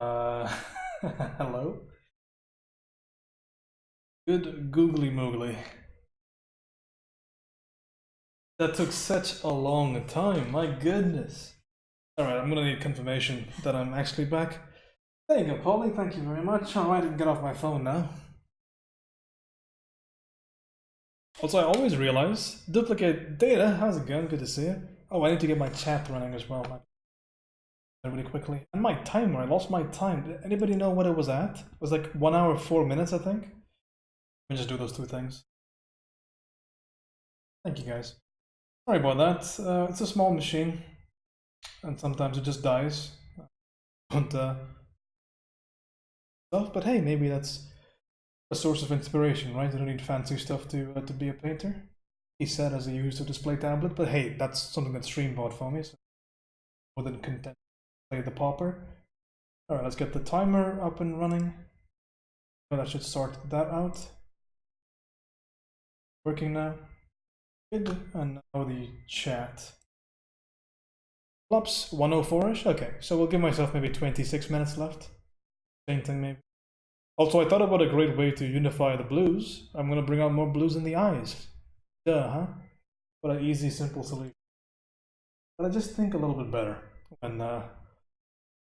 Uh, hello? Good googly moogly. That took such a long time, my goodness. Alright, I'm gonna need confirmation that I'm actually back. There you go, Polly, thank you very much. Alright, I can get off my phone now. Also, I always realize, duplicate data, how's it going? Good to see you. Oh, I need to get my chat running as well, really quickly. And my timer, I lost my time. Did anybody know what it was at? It was like 1 hour, 4 minutes, I think. Let me just do those two things. Thank you guys. Sorry about that. It's a small machine, and sometimes it just dies. And stuff, but hey, maybe that's a source of inspiration, right? You don't need fancy stuff to be a painter. He said as he used a display tablet, but hey, that's something that Stream bought for me, so more than content to play the popper. All right, let's get the timer up and running. So that should sort that out. Working now. Good, and now the chat. Flops 104-ish. Okay, so we'll give myself maybe 26 minutes left. Same thing maybe. Also, I thought about a great way to unify the blues. I'm gonna bring out more blues in the eyes. Duh, huh? What an easy, simple solution. But I just think a little bit better when I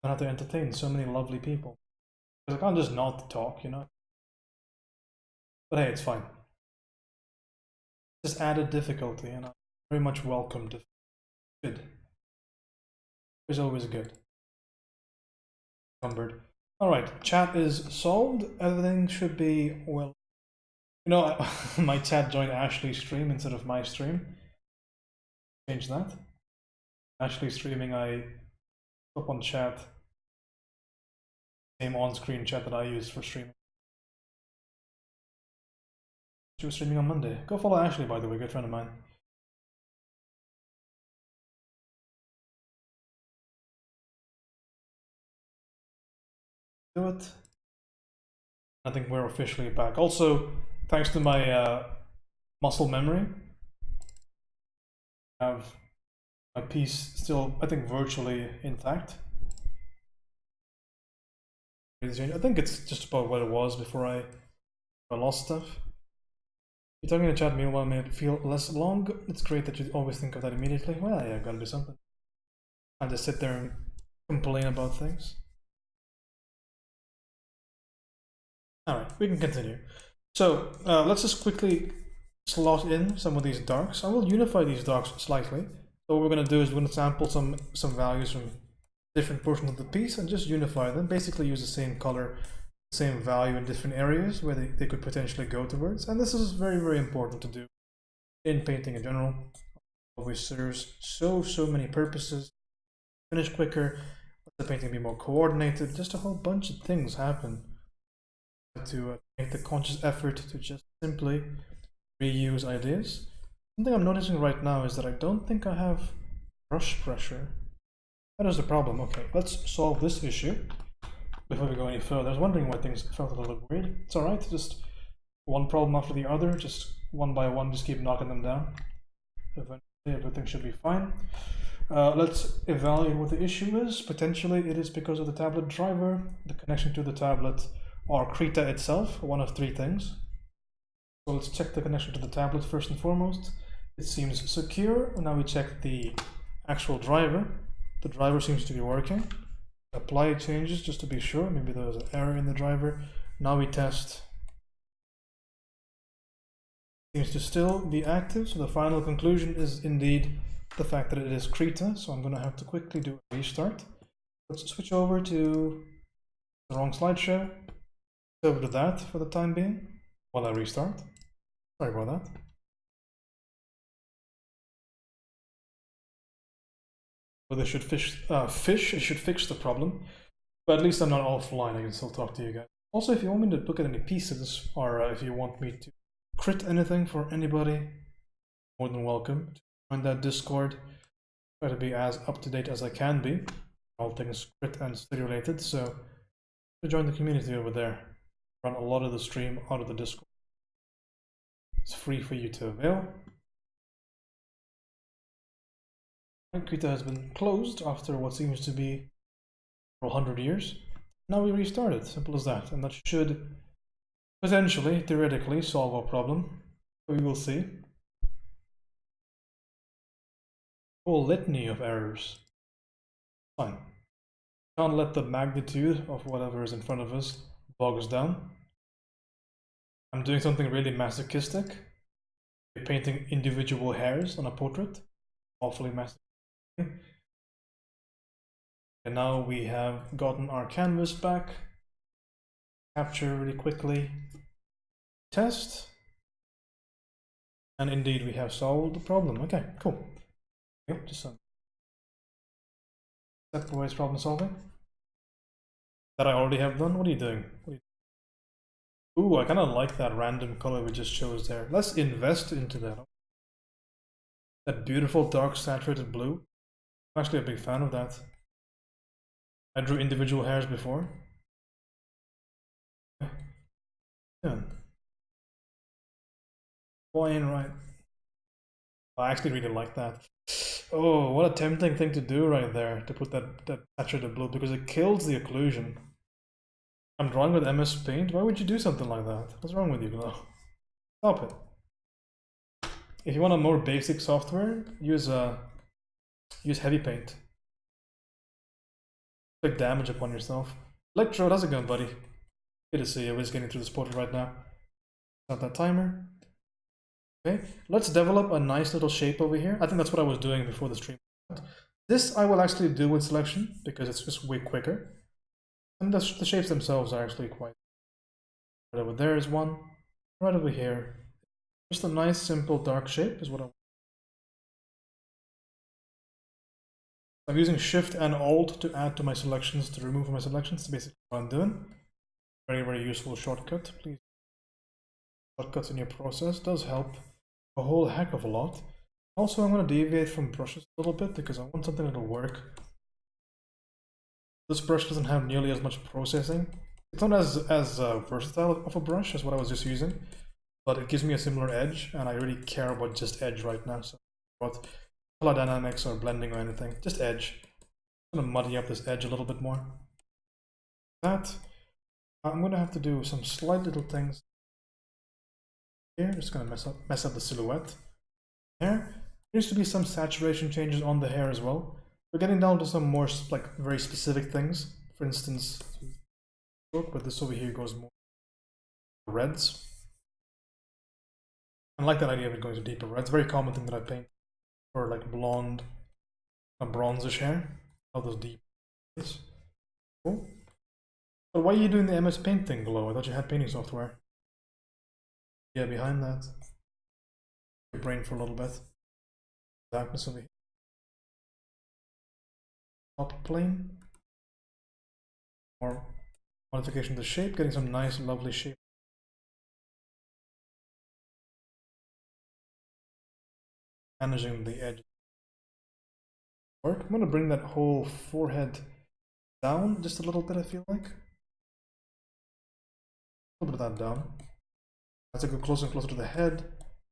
have to entertain so many lovely people. Because I can't just not talk, you know? But hey, it's fine. Just added difficulty, and I very much welcome difficulty. Good. It's always good. Cumbered. Alright, chat is solved. Everything should be well. You know, my chat joined Ashley's stream instead of my stream. Change that. Ashley's streaming, I up on chat. Same on-screen chat that I use for streaming. She was streaming on Monday. Go follow Ashley, by the way, good friend of mine. Do it. I think we're officially back. Also, thanks to my muscle memory, I have my piece still, I think, virtually intact. I think it's just about what it was before I lost stuff. You're talking in the chat, meanwhile, made it feel less long. It's great that you always think of that immediately. Well, yeah, gotta do something. I just sit there and complain about things. Alright, we can continue. So let's just quickly slot in some of these darks. I will unify these darks slightly. So what we're going to do is we're going to sample some values from different portions of the piece and just unify them. Basically use the same color, same value in different areas where they could potentially go towards. And this is very, very important to do in painting in general. Always serves so many purposes. Finish quicker, let the painting be more coordinated. Just a whole bunch of things happen to make the conscious effort to just simply reuse ideas. Something I'm noticing right now is that I don't think I have brush pressure. That is the problem. Okay, let's solve this issue before we go any further. I was wondering why things felt a little bit weird. It's alright, just one problem after the other, just one by one, just keep knocking them down. Eventually everything should be fine. Let's evaluate what the issue is. Potentially it is because of the tablet driver, the connection to the tablet, or krita itself, one of three things. So let's check the connection to the tablet first and foremost. It seems secure. Now we check the actual driver. The driver seems to be working. Apply changes just to be sure. Maybe there was an error in the driver. Now we test. Seems to still be active. So the final conclusion is indeed the fact that it is krita. So I'm going to have to quickly do a restart. Let's switch over to the wrong slideshow. Over to that for the time being while I restart. Sorry about that. Well, they should it should fix the problem, but at least I'm not offline. I can still talk to you guys. Also, if you want me to look at any pieces, or if you want me to crit anything for anybody, more than welcome to join that Discord. Try to be as up to date as I can be, all things crit and city related. So to join the community over there. Run a lot of the stream out of the Discord. It's free for you to avail. Krita has been closed after what seems to be 100 years. Now we restart it, simple as that, and that should potentially, theoretically, solve our problem. We will see. Whole litany of errors. Fine. Can't let the magnitude of whatever is in front of us bog us down. I'm doing something really masochistic. Painting individual hairs on a portrait. Awfully masochistic. And now we have gotten our canvas back. Capture really quickly. Test. And indeed we have solved the problem. Okay, cool. Okay, just some stepwise problem solving. That I already have done. What are you doing? Ooh, I kind of like that random color we just chose there. Let's invest into that. That beautiful dark saturated blue. I'm actually a big fan of that. I drew individual hairs before. Yeah. Fine, right. I actually really like that. Oh, what a tempting thing to do right there, to put that saturated blue, because it kills the occlusion. I'm drawing with MS Paint. Why would you do something like that? What's wrong with you, Glow? Stop it. If you want a more basic software, use Heavy Paint. Take damage upon yourself. Electro, how's it going, buddy? Good to see you. We're just getting through this portal right now. Start that timer. Okay, let's develop a nice little shape over here. I think that's what I was doing before the stream. This I will actually do with selection because it's just way quicker. And the shapes themselves are actually quite. Right over there is one. Right over here. Just a nice, simple, dark shape is what I want. I'm using Shift and Alt to add to my selections, to remove my selections. That's basically what I'm doing. Very, very useful shortcut. Please. Shortcuts in your process does help a whole heck of a lot. Also, I'm going to deviate from brushes a little bit because I want something that'll work. This brush doesn't have nearly as much processing. It's not as versatile of a brush as what I was just using, but it gives me a similar edge, and I really care about just edge right now. So, about color dynamics or blending or anything, just edge. I'm going to muddy up this edge a little bit more. That I'm going to have to do some slight little things here. Just going to mess up the silhouette. There needs to be some saturation changes on the hair as well. We're getting down to some more like very specific things. For instance, but this over here goes more reds. I like that idea of it going to deeper reds. Very common thing that I paint for like blonde, bronzish hair. All those deep. Cool. But why are you doing the MS Paint thing, Glow? I thought you had painting software. Yeah, behind that. Your brain for a little bit. Darkness over here. Top plane. More modification of the shape, getting some nice, lovely shape. Managing the edge. I'm going to bring that whole forehead down just a little bit, I feel like. A little bit of that down. As I go closer and closer to the head,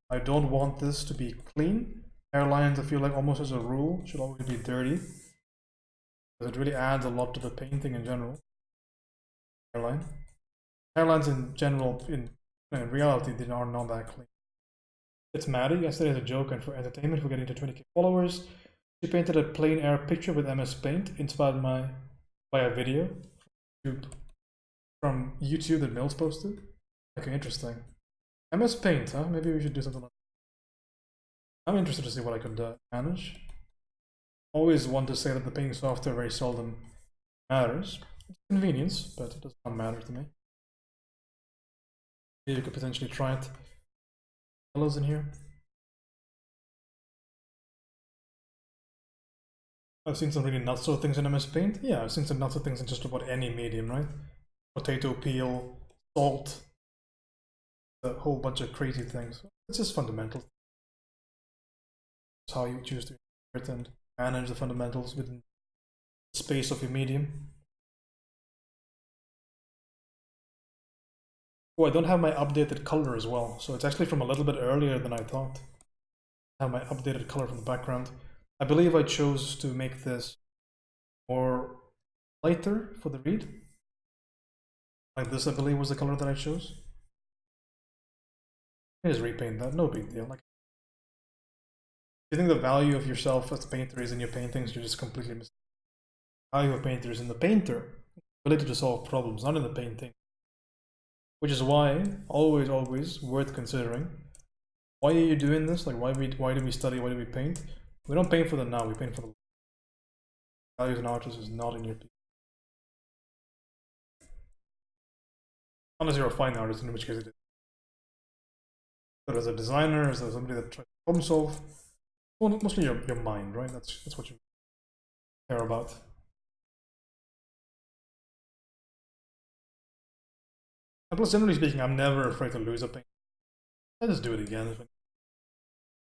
I don't want this to be clean. Hairlines, I feel like almost as a rule, should always be dirty. Because it really adds a lot to the painting in general. Hairline. Hairlines in general, in reality, they are not that clean. It's Maddie, yesterday as a joke and for entertainment, we're getting to 20k followers. She painted a plain air picture with MS Paint, inspired by a video from YouTube that Mills posted. Okay, interesting. MS Paint, huh? Maybe we should do something like that. I'm interested to see what I could manage. Always want to say that the painting software very seldom matters. It's convenience, but it does not matter to me. Maybe you could potentially try it. Colors in here. I've seen some really nuts so things in MS Paint. Yeah, I've seen some nuts so things in just about any medium, right? Potato peel, salt, a whole bunch of crazy things. It's just fundamental. It's how you choose to interpret and manage the fundamentals within the space of your medium. Oh, I don't have my updated color as well, so it's actually from a little bit earlier than I thought. I have my updated color from the background. I believe I chose to make this more lighter for the read. Like this, I believe, was the color that I chose. Just repaint that, no big deal. Like, if you think the value of yourself as a painter is in your paintings, you're just completely mistaken. The value of a painter is in the painter, ability to solve problems, not in the painting. Which is why, always worth considering. Why are you doing this? Like, why do we study? Why do we paint? We don't paint for the now. We paint for the value of an artist is not in your piece. Unless you're a fine artist, in which case it is. But as a designer, as somebody that tries to problem solve, well, mostly your mind, right? That's what you care about. And plus, generally speaking, I'm never afraid to lose a painting. I just do it again, and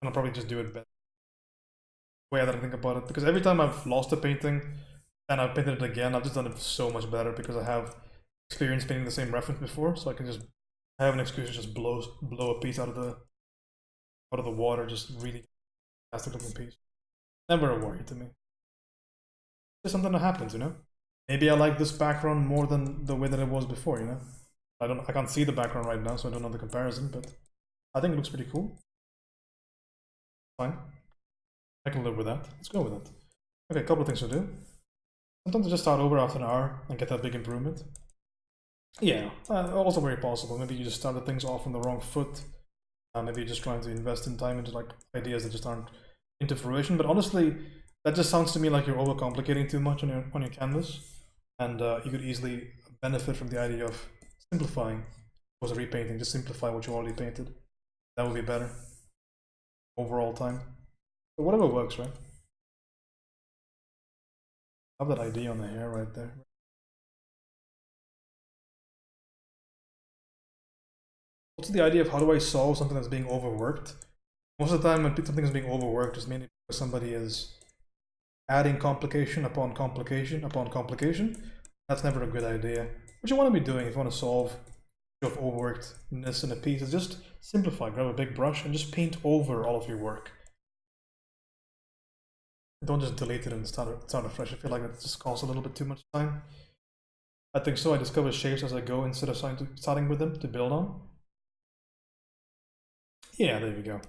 I'll probably just do it better. The way that I think about it, because every time I've lost a painting and I've painted it again, I've just done it so much better because I have experience painting the same reference before, so I can just have an excuse to just blow a piece out of the water, just really fantastic looking piece. Never a worry to me. It's just something that happens, you know. Maybe I like this background more than the way that it was before, you know. I can't see the background right now, so I don't know the comparison, but I think it looks pretty cool. Fine. I can live with that. Let's go with it. Okay, a couple of things to do. Sometimes I just start over after an hour and get that big improvement. Yeah, also very possible. Maybe you just started things off on the wrong foot. Maybe you're just trying to invest in time into like ideas that just aren't into fruition. But honestly, that just sounds to me like you're overcomplicating too much on your canvas, and you could easily benefit from the idea of simplifying. Was a repainting, just simplify what you already painted. That would be better overall time. But whatever works, right? I have that idea on the hair right there. Also, the idea of how do I solve something that's being overworked? Most of the time, when something is being overworked, it's mainly because somebody is adding complication upon complication upon complication. That's never a good idea. What you want to be doing if you want to solve of overworkedness in a piece is just simplify. Grab a big brush and just paint over all of your work. Don't just delete it and start afresh. I feel like it just costs a little bit too much time. I think so. I discover shapes as I go instead of starting with them to build on. Yeah, there you go.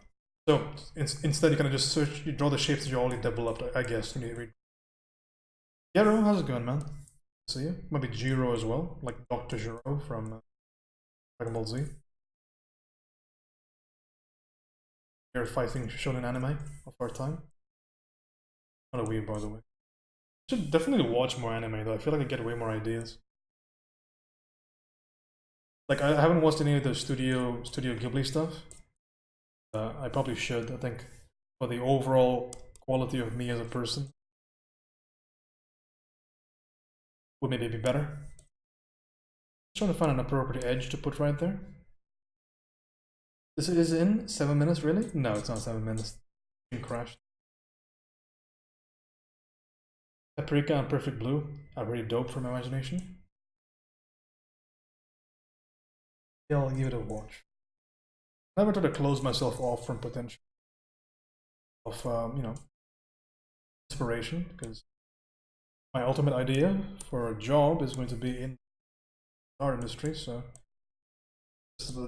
So instead, you kind of just search, you draw the shapes that you already developed, I guess. Gero, how's it going, man? See you. Maybe Jiro as well, like Dr. Jiro from Dragon Ball Z. Here, 5 things shown in anime of our time. Not a weird, by the way. Should definitely watch more anime though. I feel like I get way more ideas. Like I haven't watched any of the Studio Ghibli stuff. I probably should. I think for the overall quality of me as a person would maybe be better. Just trying to find an appropriate edge to put right there. This is in 7 minutes, really? No, it's not 7 minutes. It crashed. Paprika and Perfect Blue are really dope for my imagination. Yeah, I'll give it a watch. I never try to close myself off from potential of, you know, inspiration, because my ultimate idea for a job is going to be in our industry, so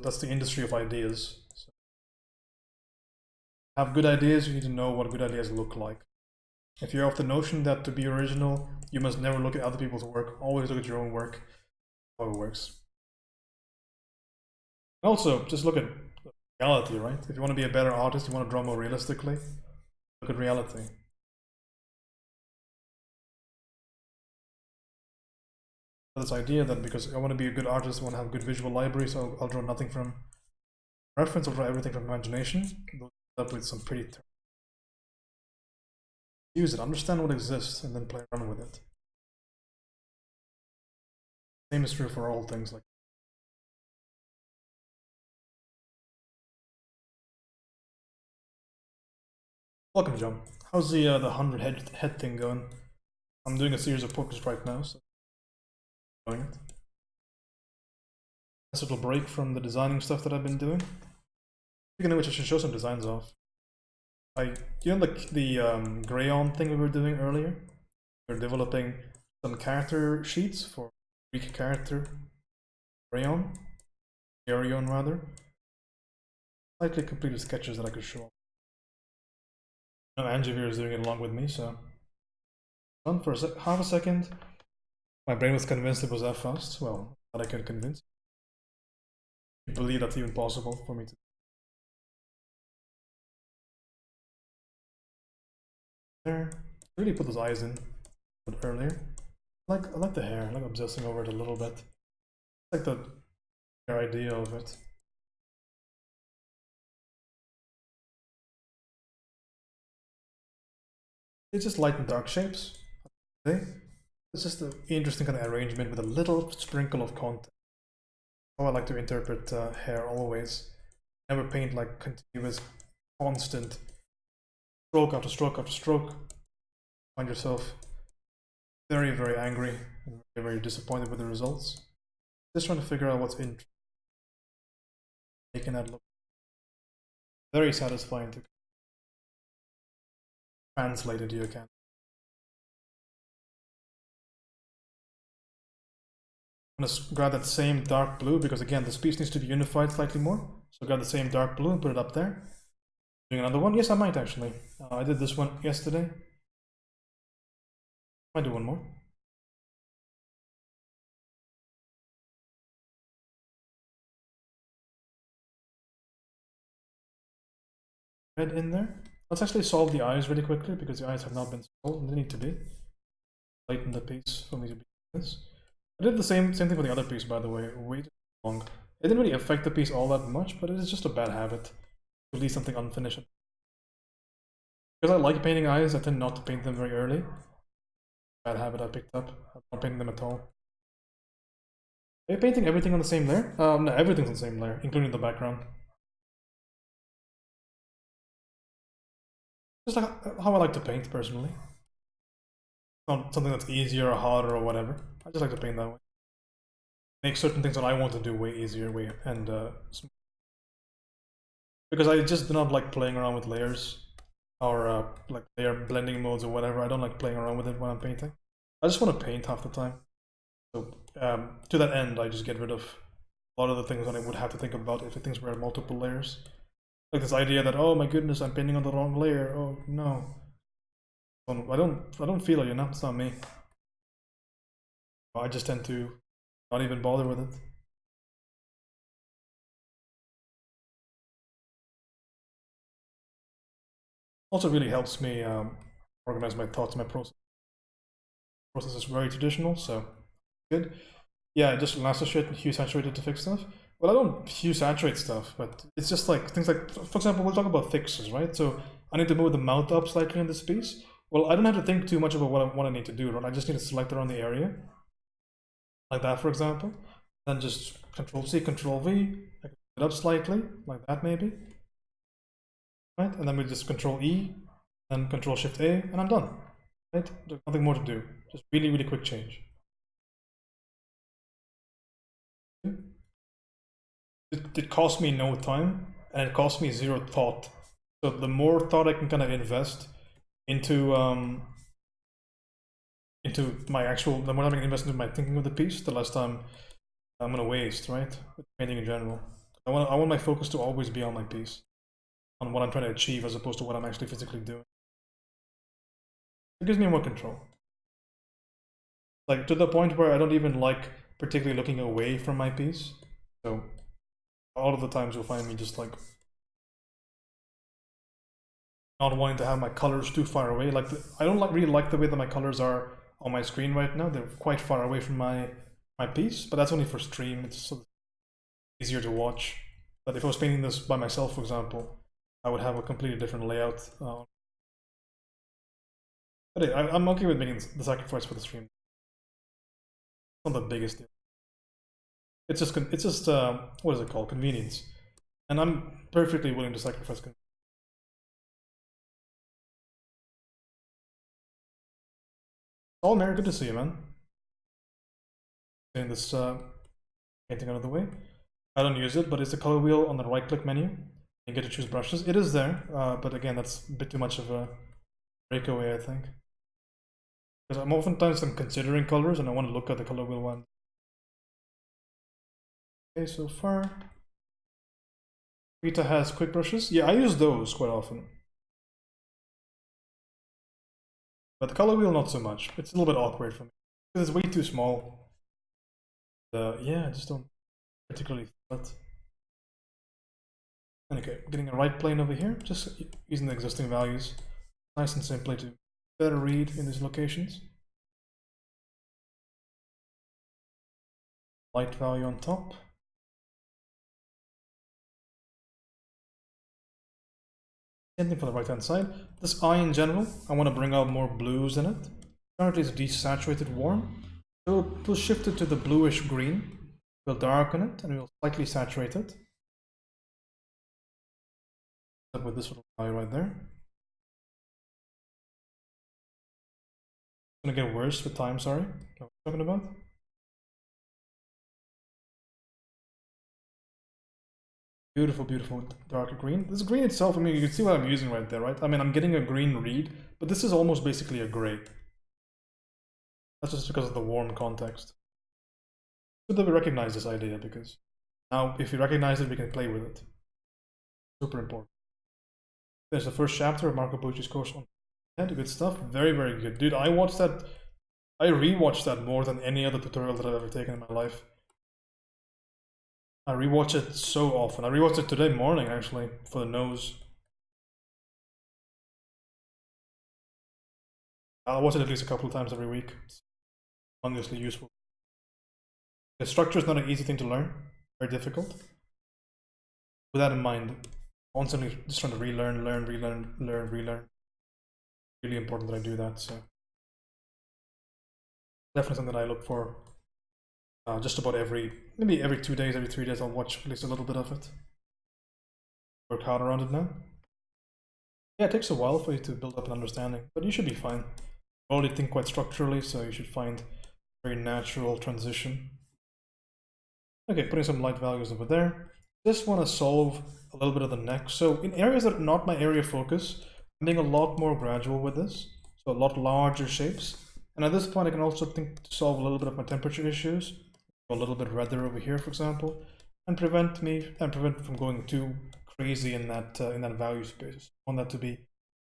that's the industry of ideas. So, have good ideas, you need to know what good ideas look like. If you're of the notion that to be original, you must never look at other people's work, always look at your own work, how it works. Also, just look at reality, right? If you want to be a better artist, you want to draw more realistically, look at reality. This idea that because I want to be a good artist, I want to have good visual library, so I'll draw nothing from reference, I'll draw everything from imagination. Those up with some pretty use it, understand what exists, and then play around with it. Same is true for all things like. Welcome, John. How's the 100 head thing going? I'm doing a series of portraits right now, so doing it. Nice little break from the designing stuff that I've been doing. Speaking of which, I should show some designs off. You know, like the Grayon thing we were doing earlier? We're developing some character sheets for Greek character Rayon, Arion rather. Slightly completed sketches that I could show. No, Angevir is doing it along with me, so done for half a second. My brain was convinced it was that fast. Well, that I can convince. I believe that's even possible for me to. There, really put those eyes in a bit earlier. I like the hair. I like obsessing over it a little bit. I like the idea of it. It's just light and dark shapes. Okay. It's just an interesting kind of arrangement with a little sprinkle of content. How I like to interpret hair always. Never paint like continuous, constant stroke after stroke after stroke. Find yourself very, very angry and very, very disappointed with the results. Just trying to figure out what's in, making that look very satisfying to translate into your canvas. I'm going to grab that same dark blue because again this piece needs to be unified slightly more. So grab the same dark blue and put it up there. Doing another one? Yes, I might actually. I did this one yesterday. Might do one more. Red in there. Let's actually solve the eyes really quickly because the eyes have not been solved. They need to be. Lighten the piece for me to be this. I did the same thing for the other piece, by the way, way too long. It didn't really affect the piece all that much, but it is just a bad habit to leave something unfinished. Because I like painting eyes, I tend not to paint them very early. Bad habit I picked up. I'm not painting them at all. Are you painting everything on the same layer? No, everything's on the same layer, including the background. Just like how I like to paint, personally. Not something that's easier or harder or whatever. I just like to paint that way. Make certain things that I want to do way easier, and because I just do not like playing around with layers or like layer blending modes or whatever. I don't like playing around with it when I'm painting. I just want to paint half the time. So to that end, I just get rid of a lot of the things that I would have to think about if things were multiple layers. Like this idea that, oh my goodness, I'm painting on the wrong layer. Oh no. I don't feel it, you know, it's not me. I just tend to not even bother with it. Also really helps me organize my thoughts, my process. Process is very traditional, so good. Yeah, just lasso shit and hue saturated to fix stuff. Well, I don't hue saturate stuff, but it's just like things like, for example, we'll talk about fixes, right? So I need to move the mouth up slightly in this piece. Well, I don't have to think too much about what I need to do, right? I just need to select around the area, like that, for example. Then just Control C, Control V, I can put it up slightly, like that maybe. Right? And then we just Control E, then Control Shift A, and I'm done. Right? There's nothing more to do. Just really, really quick change. It cost me no time, and it cost me zero thought. So the more thought I can kind of invest into my actual, the more I can invest into my thinking of the piece, the less time I'm gonna waste, right? With painting in general. I want my focus to always be on my piece, on what I'm trying to achieve, as opposed to what I'm actually physically doing. It gives me more control. Like to the point where I don't even like particularly looking away from my piece. So all of the times you'll find me just like not wanting to have my colors too far away. Like I don't really like the way that my colors are on my screen right now. They're quite far away from my piece, but that's only for stream. It's sort of easier to watch. But if I was painting this by myself, for example, I would have a completely different layout. But hey, I'm okay with making the sacrifice for the stream. It's not the biggest deal. It's just what is it called? Convenience. And I'm perfectly willing to sacrifice convenience. All Mary, good to see you, man. Getting this painting out of the way. I don't use it, but it's the color wheel on the right click menu. You get to choose brushes. It is there, but again, that's a bit too much of a breakaway, I think. Because I'm considering colors and I want to look at the color wheel one. okay so far. Krita has quick brushes. Yeah, I use those quite often. But the color wheel, not so much. It's a little bit awkward for me. Because it's way too small. Yeah, I just don't particularly feel it. Okay, getting a right plane over here, just using the existing values. Nice and simply to better read in these locations. Light value on top. Same thing for the right hand side. This eye in general, I want to bring out more blues in it. Currently it's desaturated warm. So we'll shift it to the bluish green. We'll darken it and we'll slightly saturate it. With this little value right there. It's gonna get worse with time, sorry. What am I talking about? Beautiful, beautiful dark green. This green itself, I mean, you can see what I'm using right there, right? I mean, I'm getting a green read, but this is almost basically a gray. That's just because of the warm context. Good that we recognize this idea, because now if we recognize it, we can play with it. Super important. There's the first chapter of Marco Pucci's course on good stuff. Very, very good. Dude, I rewatched that more than any other tutorial that I've ever taken in my life. I rewatch it so often. I rewatched it today morning, actually, for the nose. I'll watch it at least a couple of times every week. It's honestly useful. The structure is not an easy thing to learn. Very difficult. With that in mind, constantly just trying to relearn, relearn. Really important that I do that, so definitely something that I look for just about maybe every 2 days, every 3 days, I'll watch at least a little bit of it. Work hard around it now. Yeah, it takes a while for you to build up an understanding, but you should be fine. You already think quite structurally, so you should find a very natural transition. Okay, putting some light values over there. Just want to solve a little bit of the neck. So in areas that are not my area of focus, I'm being a lot more gradual with this. So a lot larger shapes. And at this point, I can also think to solve a little bit of my temperature issues. A little bit redder over here, for example, and prevent from going too crazy in that value space. I want that to be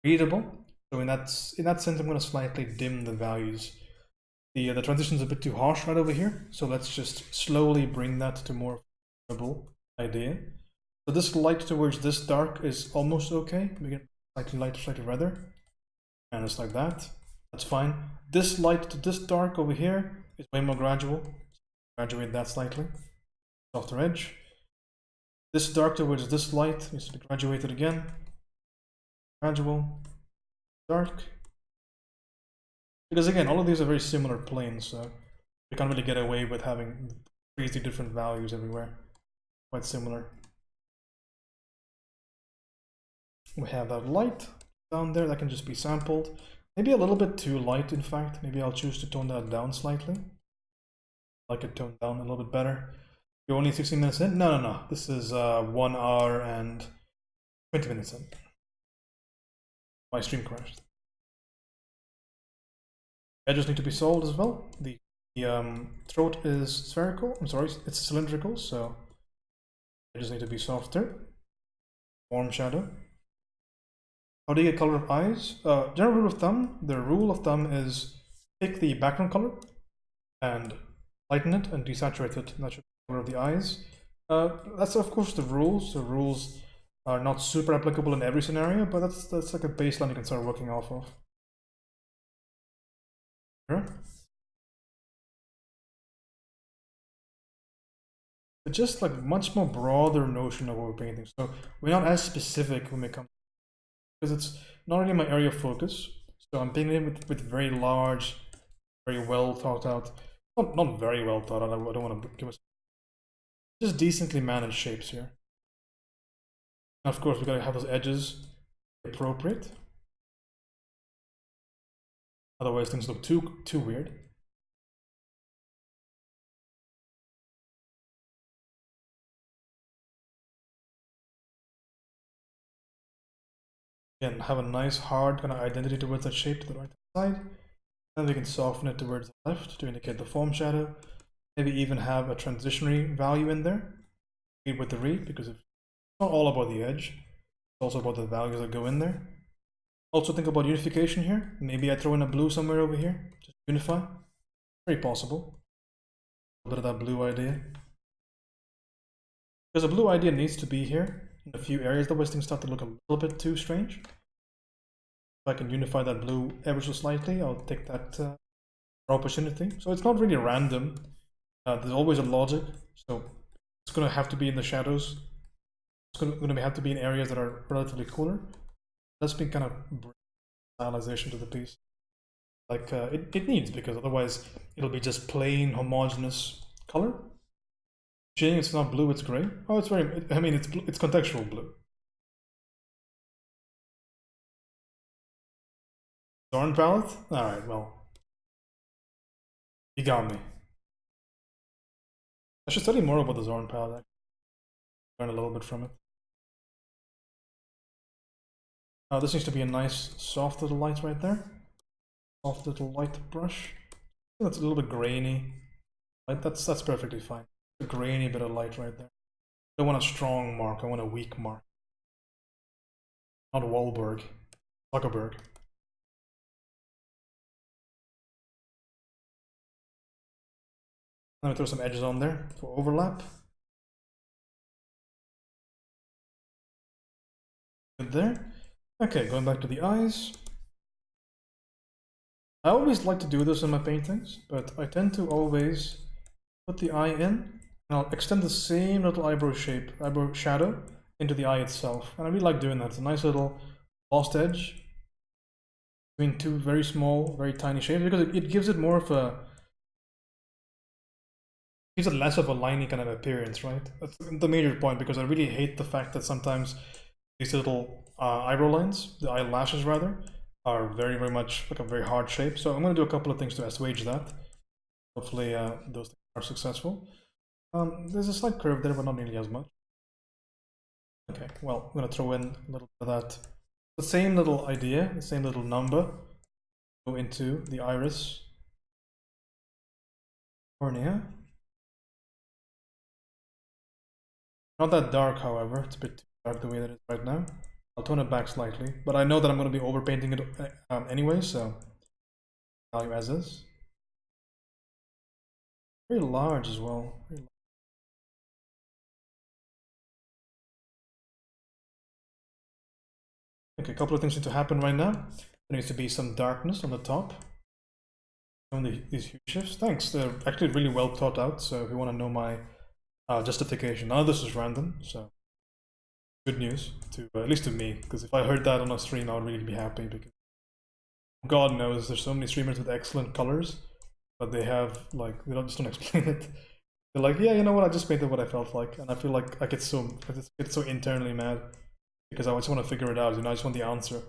readable. So in that sense, I'm going to slightly dim the values. The transition's a bit too harsh right over here, so let's just slowly bring that to more readable idea. So this light towards this dark is almost okay. We get slightly lighter, slightly redder, and just like that. That's fine. This light to this dark over here is way more gradual. Graduate that slightly. Softer edge. This dark towards this light needs to be graduated again. Gradual. Dark. Because again, all of these are very similar planes, so we can't really get away with having crazy different values everywhere. Quite similar. We have that light down there that can just be sampled. Maybe a little bit too light, in fact. Maybe I'll choose to tone that down slightly. Like it toned down a little bit better. You're only 16 minutes in? No. This is 1 hour and 20 minutes in. My stream crashed. Edges need to be solved as well. The throat is spherical. I'm sorry, it's cylindrical, so edges need to be softer. Warm shadow. How do you get color of eyes? General rule of thumb. The rule of thumb is pick the background color and lighten it and desaturate it. And that should be the color of the eyes. That's of course the rules. The rules are not super applicable in every scenario, but that's like a baseline you can start working off of. Sure. But just like much more broader notion of what we're painting. So we're not as specific when we come, because it's not really my area of focus. So I'm painting it with very large, very well thought out. Not very well thought out. I don't want to give us just decently managed shapes here. And of course, we gotta have those edges appropriate. Otherwise, things look too weird. Again, have a nice hard kind of identity towards that shape to the right side. Then we can soften it towards the left to indicate the form shadow. Maybe even have a transitionary value in there, read with the read, because it's not all about the edge, it's also about the values that go in there. Also think about unification here. Maybe I throw in a blue somewhere over here, just unify. Very possible. A bit of that blue idea. Because the blue idea needs to be here in a few areas, otherwise things start to look a little bit too strange. If I can unify that blue ever so slightly, I'll take that opportunity. So it's not really random. There's always a logic. So it's going to have to be in the shadows. It's going to have to be in areas that are relatively cooler. Let's be kind of stylization to the piece. Like it needs, because otherwise it'll be just plain homogeneous color. Jing, it's not blue, it's gray. Oh, it's very, I mean, it's contextual blue. Zorn palette? Alright, well. You got me. I should study more about the Zorn palette, actually. Learn a little bit from it. This needs to be a nice soft little light right there. Soft little light brush. That's a little bit grainy. Right? That's perfectly fine. A grainy bit of light right there. I don't want a strong mark, I want a weak mark. Not Wahlberg. Zuckerberg. Let me throw some edges on there for overlap. Good there. Okay, going back to the eyes. I always like to do this in my paintings, but I tend to always put the eye in, and I'll extend the same little eyebrow shape, eyebrow shadow, into the eye itself. And I really like doing that. It's a nice little lost edge between two very small, very tiny shapes, because it gives it more of a, gives it less of a liney kind of appearance, right? That's the major point, because I really hate the fact that sometimes these little eyebrow lines, the eyelashes rather, are very, very much like a very hard shape. So I'm going to do a couple of things to assuage that. Hopefully those things are successful. There's a slight curve there, but not nearly as much. Okay, well, I'm going to throw in a little bit of that. The same little idea, the same little number, go into the iris, cornea. Not that dark, however. It's a bit too dark the way that it is right now. I'll tone it back slightly, but I know that I'm going to be overpainting it anyway, so value as is. Very large as well. Very large. Okay, a couple of things need to happen right now. There needs to be some darkness on the top. These huge shifts. Thanks. They're actually really well thought out. So if you want to know my justification, none of this is random. So good news to at least to me, because if I heard that on a stream, I would really be happy, because God knows there's so many streamers with excellent colors, but they have like just don't explain it. They're like, yeah, you know what? I just painted what I felt like, and I feel like I get so internally mad because I just want to figure it out. You know, I just want the answer.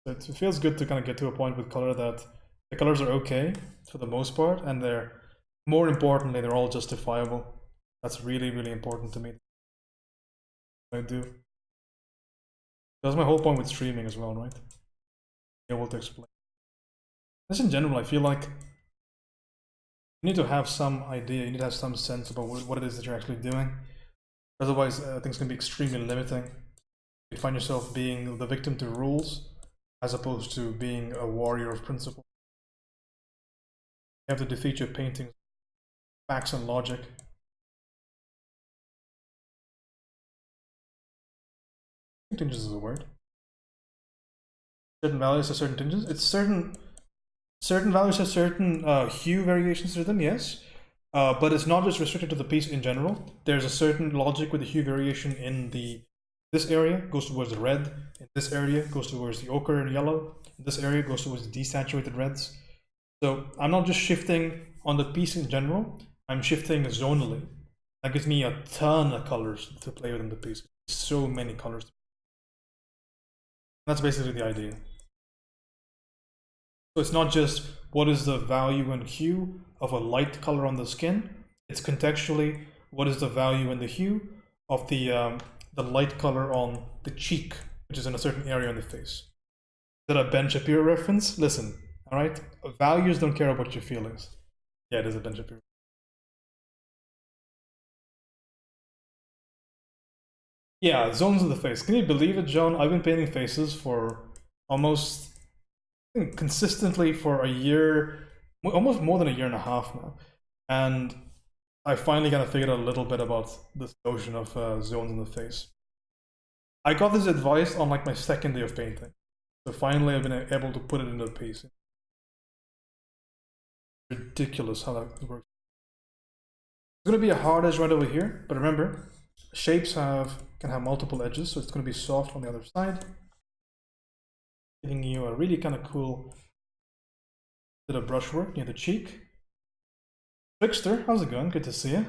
So it feels good to kind of get to a point with color that the colors are okay for the most part, and they're, more importantly, they're all justifiable. That's really, really important to me. I do. That's my whole point with streaming as well, right? Be able to explain. Just in general, I feel like you need to have some idea, you need to have some sense about what it is that you're actually doing. Otherwise, things can be extremely limiting. You find yourself being the victim to rules as opposed to being a warrior of principle. You have to defeat your paintings, facts and logic. Tinges is a word. Certain values have certain tinges. It's certain values have certain hue variations to them, yes. But it's not just restricted to the piece in general. There's a certain logic with the hue variation in this area goes towards the red, in this area goes towards the ochre and yellow, in this area goes towards the desaturated reds. So I'm not just shifting on the piece in general, I'm shifting zonally. That gives me a ton of colors to play with in the piece. So many colors. That's basically the idea. So it's not just what is the value and hue of a light color on the skin, it's contextually what is the value and the hue of the light color on the cheek, which is in a certain area on the face. Is that a Ben Shapiro reference? Listen, all right? Values don't care about your feelings. Yeah, it is a Ben Shapiro. Yeah, zones of the face. Can you believe it, Joan? I've been painting faces for almost consistently for a year, almost more than a year and a half now. And I finally kind of figured out a little bit about this notion of zones in the face. I got this advice on like my second day of painting. So finally I've been able to put it into a piece. Ridiculous how that works. It's going to be a hard edge right over here, but remember, shapes can have multiple edges, so it's going to be soft on the other side, giving you a really kind of cool bit of brushwork near the cheek. Trickster, how's it going? Good to see you.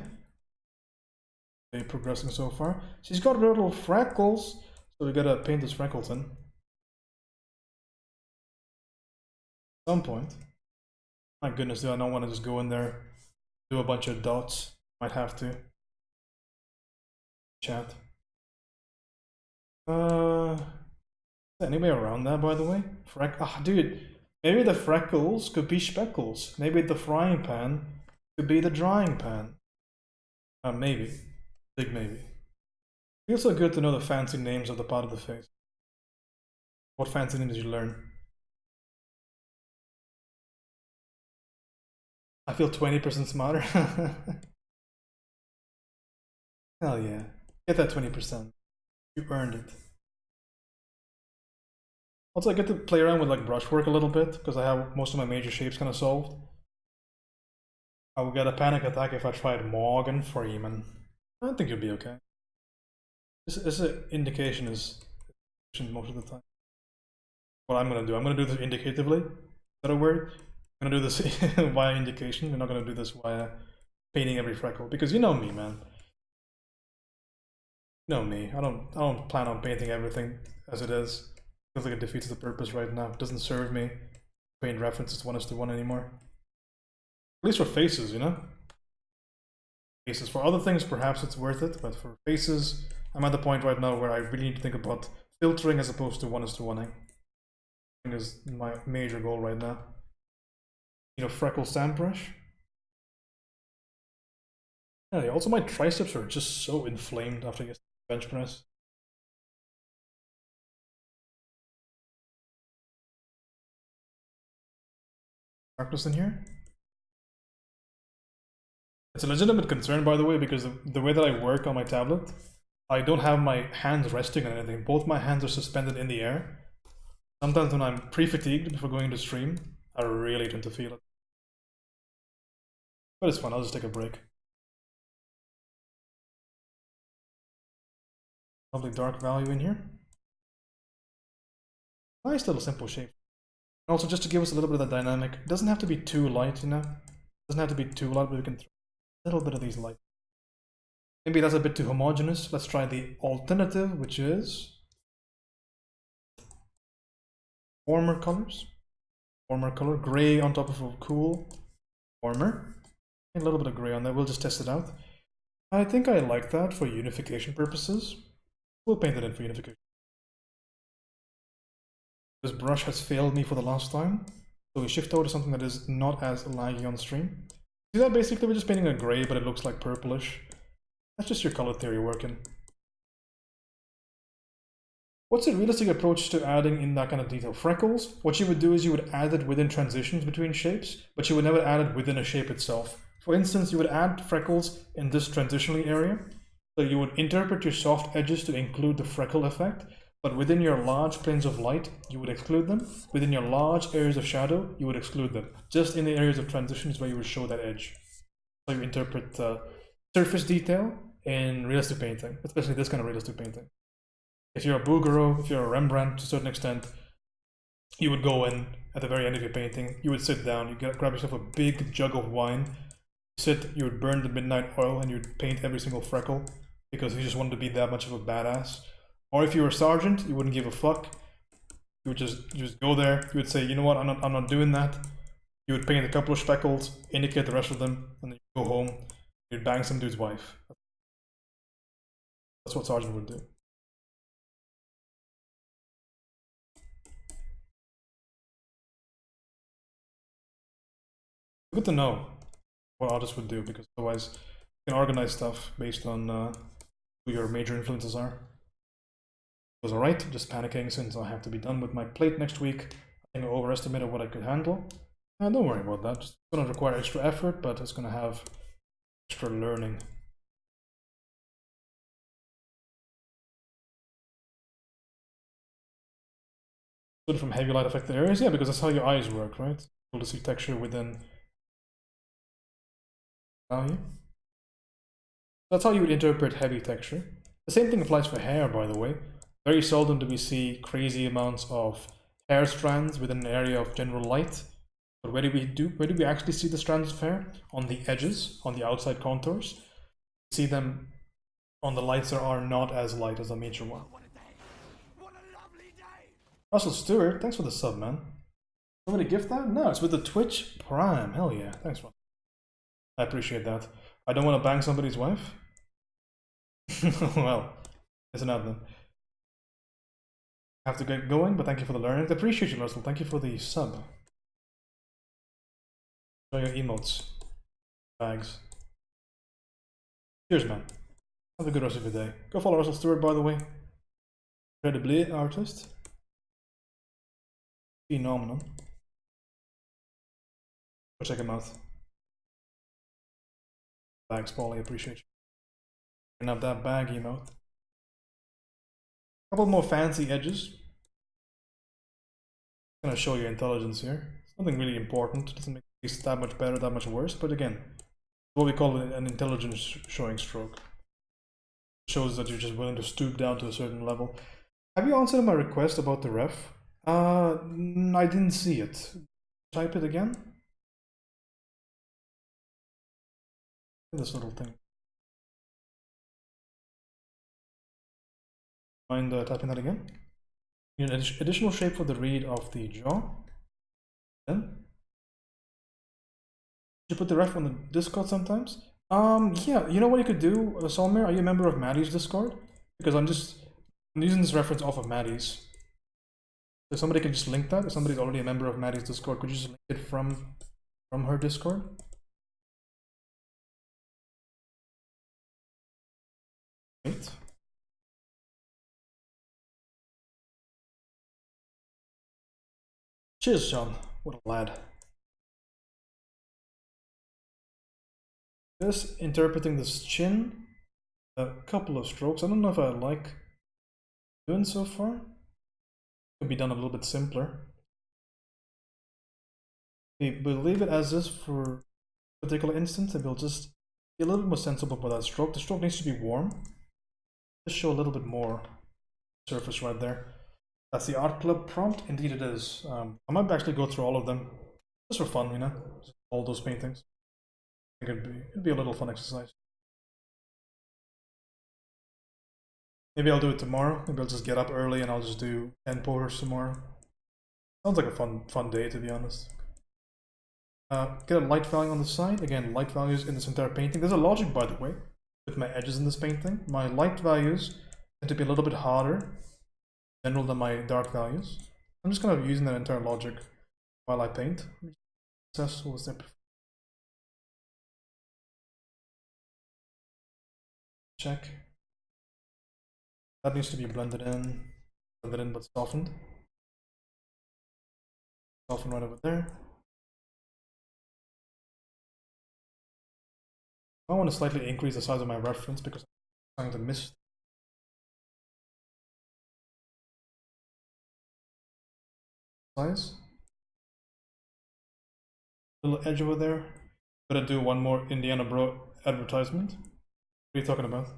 Okay, progressing so far. She's got little freckles, so we gotta paint those freckles in. At some point. My goodness, dude, I don't want to just go in there, do a bunch of dots. Might have to. Chat. Anybody around that, by the way? Dude, maybe the freckles could be speckles. Maybe the frying pan could be the drying pan. Maybe. Big maybe. Feels so good to know the fancy names of the part of the face. What fancy names did you learn? I feel 20% smarter. Hell yeah. Get that 20%. You earned it. Also, I get to play around with like brushwork a little bit because I have most of my major shapes kind of solved. I will get a panic attack if I tried Morgan Freeman. I think you'll be okay. This indication is most of the time. What I'm gonna do, I'm gonna do this indicatively. Is that a word? I'm gonna do this via indication. We're not gonna do this via painting every freckle because you know me, man. You know me. I don't plan on painting everything as it is. Feels like it defeats the purpose right now. It doesn't serve me. Paint references 1:1 anymore. At least for faces, you know? Faces. For other things, perhaps it's worth it, but for faces, I'm at the point right now where I really need to think about filtering as opposed to 1:1ing. I think is my major goal right now. You know, freckle sand brush. Yeah, also my triceps are just so inflamed after I bench press. Darkness in here. It's a legitimate concern, by the way, because the way that I work on my tablet, I don't have my hands resting on anything. Both my hands are suspended in the air. Sometimes when I'm pre-fatigued before going to stream, I really tend to feel it. But it's fun, I'll just take a break. Lovely dark value in here. Nice little simple shape. And also just to give us a little bit of the dynamic, it doesn't have to be too light, you know? It doesn't have to be too light, but we can throw a little bit of these light. Maybe that's a bit too homogeneous. Let's try the alternative, which is warmer colors. Warmer color, gray on top of a cool warmer. A little bit of gray on there, we'll just test it out. I think I like that for unification purposes. We'll paint it in for unification. This brush has failed me for the last time, so we shift over to something that is not as laggy on stream. See that basically we're just painting a gray, but it looks like purplish. That's just your color theory working. What's a realistic approach to adding in that kind of detail? Freckles, what you would do is you would add it within transitions between shapes, but you would never add it within a shape itself. For instance, you would add freckles in this transitionally area. So you would interpret your soft edges to include the freckle effect, but within your large planes of light, you would exclude them. Within your large areas of shadow, you would exclude them. Just in the areas of transition is where you would show that edge. So you interpret surface detail in realistic painting, especially this kind of realistic painting. If you're a Bouguereau, if you're a Rembrandt to a certain extent, you would go in at the very end of your painting, you would sit down, you grab yourself a big jug of wine, you would burn the midnight oil and you'd paint every single freckle because you just wanted to be that much of a badass. Or if you were a sergeant, you wouldn't give a fuck. You would just go there, you would say, you know what, I'm not doing that. You would paint a couple of speckles, indicate the rest of them, and then you go home, you'd bang some dude's wife. That's what sergeant would do. Good to know what artists would do, because otherwise you can organize stuff based on who your major influences are. was alright, just panicking since I have to be done with my plate next week. I think I overestimated what I could handle. And don't worry about that, it's going to require extra effort, but it's going to have extra learning. Good from heavy light affected areas, yeah, because that's how your eyes work, right? Able to see texture within value. That's how you would interpret heavy texture. The same thing applies for hair, by the way. Very seldom do we see crazy amounts of hair strands within an area of general light. But where do we actually see the strands of hair? On the edges, on the outside contours. We see them on the lights that are not as light as a major one. Russell Stewart, thanks for the sub, man. Somebody gift that? No, it's with the Twitch Prime. Hell yeah, thanks, man. I appreciate that. I don't want to bang somebody's wife. Well, it's not then. I have to get going, but thank you for the learning. I appreciate you, Russell. Thank you for the sub. Enjoy your emotes. Bags. Cheers, man. Have a good rest of your day. Go follow Russell Stewart, by the way. Incredibly artist. Phenomenon. Go check him out. Bags, Paulie, appreciate you. And have that bag emote. Couple more fancy edges. I'm gonna show you intelligence here. It's nothing really important. It doesn't make it that much better, that much worse. But again, what we call an intelligence showing stroke. It shows that you're just willing to stoop down to a certain level. Have you answered my request about the ref? I didn't see it. Type it again. This little thing. Mind typing that again? An additional shape for the read of the jaw. Then you put the ref on the Discord sometimes. Yeah, you know what you could do, Solmir? Are you a member of Maddie's Discord? Because I'm using this reference off of Maddie's. So somebody can just link that. If somebody's already a member of Maddie's Discord, could you just link it from her Discord? Wait. Cheers, John. What a lad. Just interpreting this chin, a couple of strokes. I don't know if I like doing so far. Could be done a little bit simpler. We'll leave it as is for a particular instance, and we'll just be a little bit more sensible about that stroke. The stroke needs to be warm. Just show a little bit more surface right there. That's the art club prompt. Indeed it is. I might actually go through all of them just for fun, you know, all those paintings. I think it'd be a little fun exercise. Maybe I'll do it tomorrow. Maybe I'll just get up early and I'll just do 10 posters tomorrow. Sounds like a fun day, to be honest. Get a light value on the side. Again, light values in this entire painting. There's a logic, by the way, with my edges in this painting. My light values tend to be a little bit harder in general than my dark values. I'm just kind of using that entire logic while I paint. Successful step. Check. That needs to be blended in but softened. Soften right over there. I want to slightly increase the size of my reference because I'm trying to miss. Size. Little edge over there. Gonna do one more Indiana Bro advertisement. What are you talking about?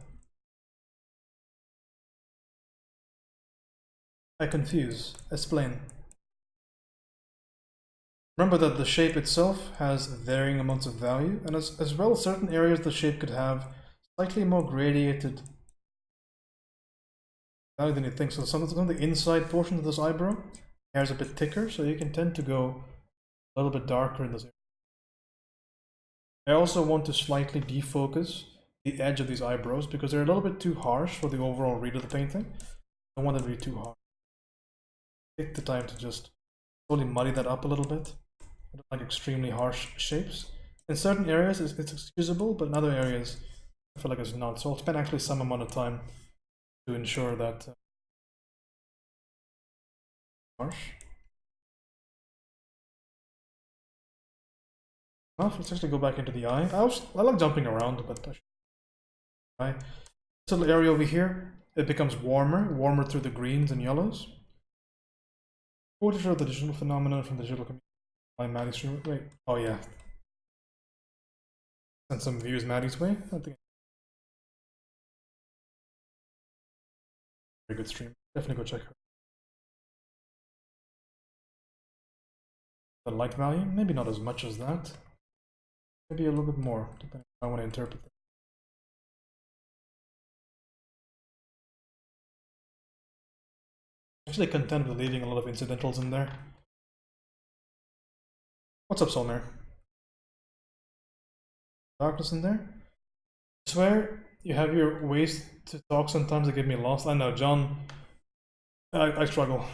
I confuse. Explain. Remember that the shape itself has varying amounts of value, and as well as certain areas the shape could have slightly more gradiated value than you think. So some of the inside portion of this eyebrow hair is a bit thicker, so you can tend to go a little bit darker in this area. I also want to slightly defocus the edge of these eyebrows because they're a little bit too harsh for the overall read of the painting. I don't want it to be too hard. Take the time to just slowly muddy that up a little bit. I don't like extremely harsh shapes. In certain areas it's excusable, but in other areas I feel like it's not. So I'll spend actually some amount of time to ensure that Harsh. Let's actually go back into the eye. I like jumping around, but this little area over here, it becomes warmer through the greens and yellows. Portraiture of the digital phenomenon from the digital community by Maddie stream. Wait, oh yeah. Send some views Maddie's way. I think very good stream. Definitely go check her. The light value, maybe not as much as that. Maybe a little bit more, depending on how I want to interpret it. Actually content with leaving a lot of incidentals in there. What's up, Solmir? Darkness in there? I swear you have your ways to talk sometimes that get me lost. I know, John. I struggle.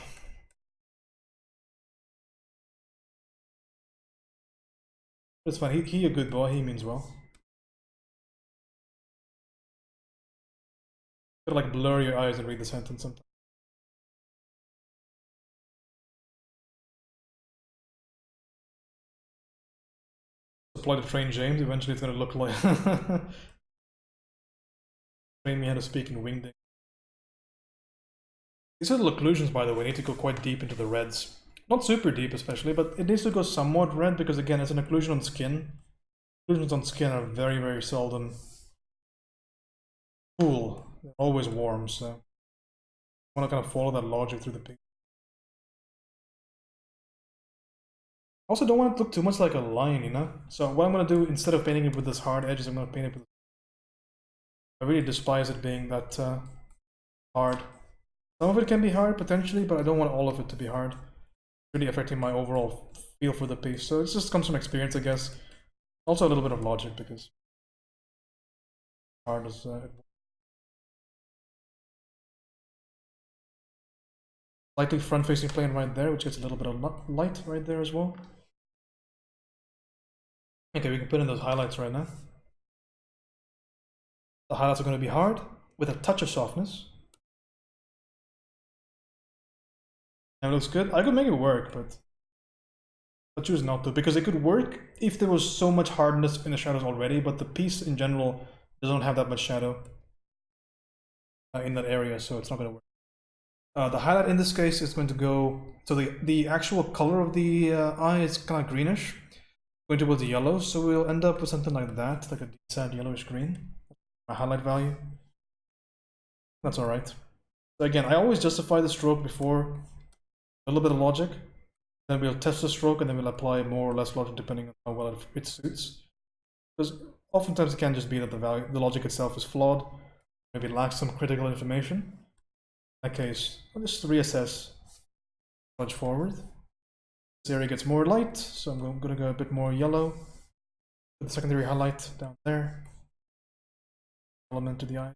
It's fine. He a good boy. He means well. You gotta like blur your eyes and read the sentence sometimes. Apply to train James. Eventually, it's gonna look like train me how to speak in wingding. These little occlusions, by the way, need to go quite deep into the reds. Not super deep, especially, but it needs to go somewhat red because, again, it's an occlusion on skin. Occlusions on skin are very, very seldom cool. They're always warm, so I want to kind of follow that logic through the picture. Also, don't want it to look too much like a line, you know? So what I'm going to do, instead of painting it with this hard edge, is I'm going to paint it with... I really despise it being that hard. Some of it can be hard, potentially, but I don't want all of it to be hard. Really affecting my overall feel for the piece. So it just comes from experience, I guess. Also a little bit of logic, because hard is... Slightly front-facing plane right there, which gets a little bit of light right there as well. Okay, we can put in those highlights right now. The highlights are going to be hard, with a touch of softness. And it looks good. I could make it work, but I choose not to, because it could work if there was so much hardness in the shadows already, but the piece in general doesn't have that much shadow in that area, so it's not going to work. The highlight in this case is going to go, so the actual color of the eye is kind of greenish, going towards the yellow, so we'll end up with something like that, like a decent yellowish green. My highlight value. That's alright. So again, I always justify the stroke before a little bit of logic, then we'll test the stroke and then we'll apply more or less logic depending on how well it suits. Because oftentimes it can just be that the logic itself is flawed, maybe lacks some critical information. In that case, I'll just reassess, nudge forward. This area gets more light, so I'm going to go a bit more yellow. Put the secondary highlight down there. Element to the eye.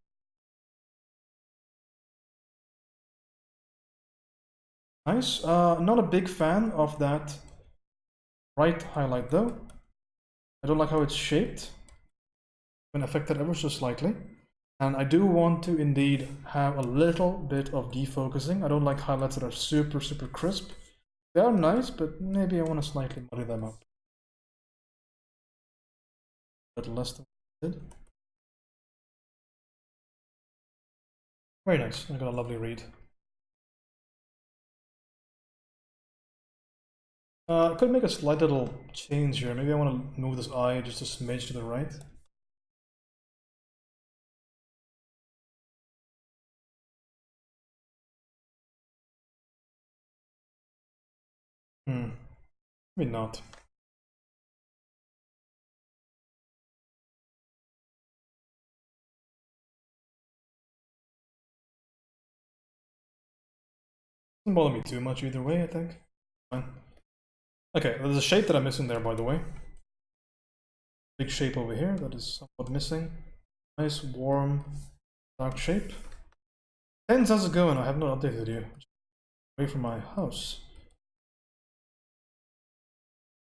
Nice. Not a big fan of that right highlight though. I don't like how it's shaped. It's been affected ever so slightly. And I do want to indeed have a little bit of defocusing. I don't like highlights that are super, super crisp. They are nice, but maybe I want to slightly muddy them up. A bit less than I did. Very nice. I got a lovely read. I could make a slight little change here. Maybe I want to move this eye just a smidge to the right. Maybe not. Doesn't bother me too much either way, I think. Fine. Okay, there's a shape that I'm missing there, by the way. Big shape over here that is somewhat missing. Nice, warm, dark shape. Tens, how's it going? I have not updated you. Away from my house.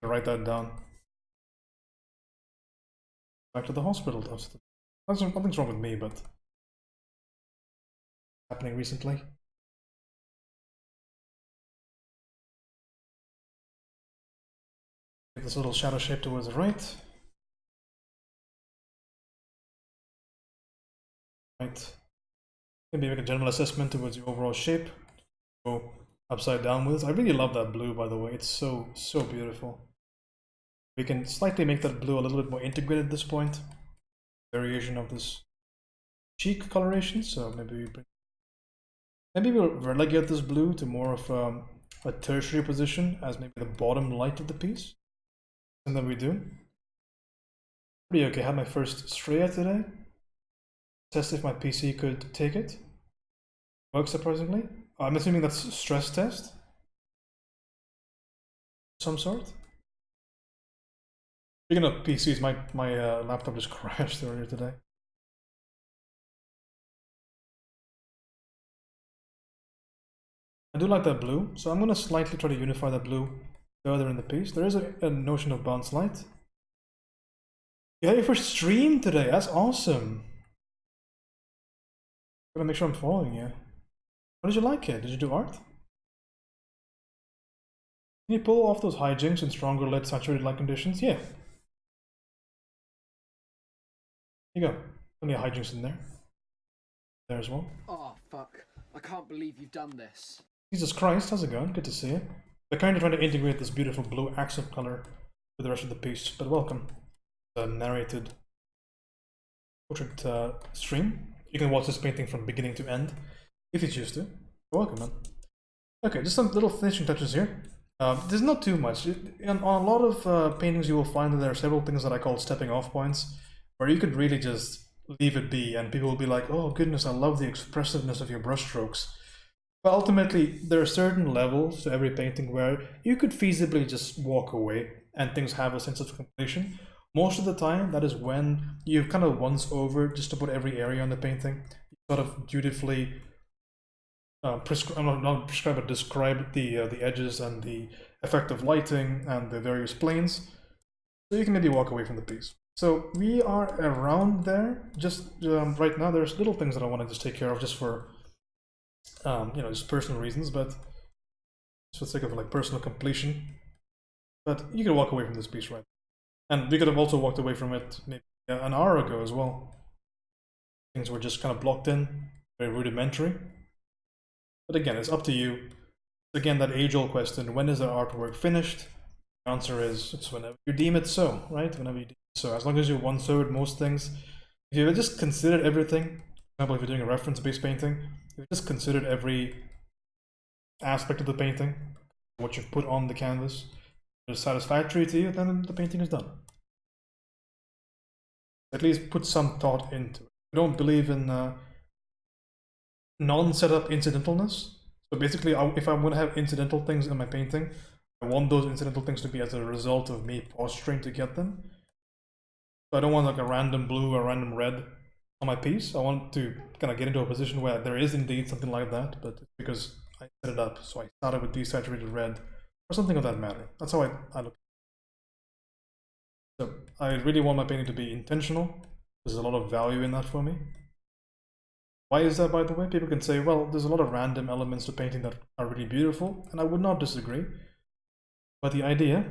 Write that down. Back to the hospital. Nothing's wrong with me, but happening recently. Take this little shadow shape towards the right. Maybe make a general assessment towards the overall shape. Go upside down with this. I really love that blue, by the way. It's so beautiful. We can slightly make that blue a little bit more integrated at this point. Variation of this cheek coloration. So maybe we'll relegate this blue to more of a tertiary position as maybe the bottom light of the piece. And then we do. Pretty okay. I had my first Straya today. Test if my PC could take it. Works surprisingly. I'm assuming that's stress test. Some sort. Speaking of PCs, my laptop just crashed earlier today. I do like that blue, so I'm going to slightly try to unify that blue further in the piece. There is a notion of bounce light. You had your first stream today. That's awesome. I'm gonna make sure I'm following you. How did you like it? Did you do art? Can you pull off those hijinks in stronger lit saturated light conditions? Yeah. Here you go. Plenty of hijinks in there. There as well. Oh, fuck. I can't believe you've done this. Jesus Christ, how's it going? Good to see you. We're kind of trying to integrate this beautiful blue accent color with the rest of the piece, but welcome. The narrated portrait stream. You can watch this painting from beginning to end, if you choose to. You're welcome, man. Okay, just some little finishing touches here. There's not too much. On a lot of paintings you will find that there are several things that I call stepping off points, where you could really just leave it be, and people will be like, oh goodness, I love the expressiveness of your brushstrokes. But ultimately, there are certain levels to every painting where you could feasibly just walk away, and things have a sense of completion. Most of the time, that is when you've kind of once over just about every area on the painting. You sort of dutifully describe the edges and the effect of lighting and the various planes. So you can maybe walk away from the piece. So we are around there. Just right now, there's little things that I want to just take care of just for, just personal reasons, but just for the sake of like personal completion. But you can walk away from this piece right now. And we could have also walked away from it maybe an hour ago as well. Things were just kind of blocked in, very rudimentary. But again, it's up to you. Again, that age-old question, when is the artwork finished? The answer is, it's whenever you deem it so, right? Whenever you deem it so. As long as you're one-third most things. If you just considered everything, for example, if you're doing a reference-based painting, if you just considered every aspect of the painting, what you've put on the canvas, is satisfactory to you, then the painting is done. At least put some thought into it. I don't believe in non-setup incidentalness. So basically, if I'm going to have incidental things in my painting, I want those incidental things to be as a result of me posturing to get them. So I don't want like a random blue or random red on my piece. I want to kind of get into a position where there is indeed something like that, but it's because I set it up. So I started with desaturated red, or something of that matter. That's how I look. So I really want my painting to be intentional. There's a lot of value in that for me. Why is that, by the way? People can say, well, there's a lot of random elements to painting that are really beautiful, and I would not disagree. But the idea